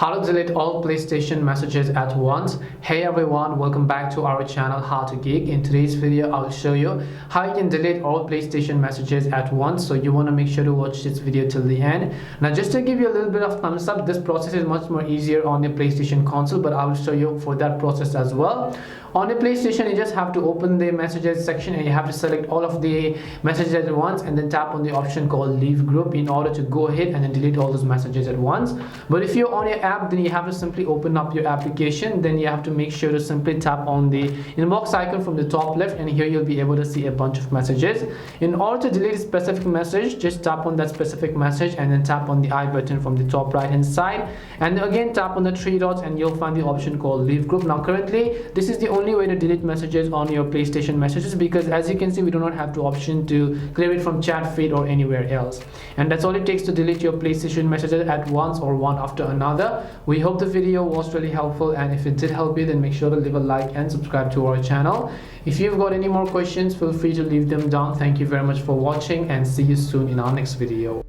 How to delete all PlayStation messages at once. Hey everyone, welcome back to our channel How to Geek. In today's video I'll show you how you can delete all PlayStation messages at once, so you want to make sure to watch this video till the end. Now just to give you a little bit of thumbs up, this process is much more easier on your PlayStation console, but I will show you for that process as well. On your PlayStation, you just have to open the messages section and you have to select all of the messages at once and then tap on the option called leave group in order to go ahead and then delete all those messages at once. But if you're on your app, then you have to simply open up your application. Then you have to make sure to simply tap on the inbox icon from the top left, and here you'll be able to see a bunch of messages. In order to delete a specific message, just tap on that specific message and then tap on the I button from the top right hand side, and again tap on the three dots and you'll find the option called leave group. Now currently this is the only way to delete messages on your PlayStation messages, because as you can see we do not have the option to clear it from chat feed or anywhere else. And that's all it takes to delete your PlayStation messages at once or one after another. We hope the video was really helpful, and if it did help you, then make sure to leave a like and subscribe to our channel. If you've got any more questions, feel free to leave them down. Thank you very much for watching and see you soon in our next video.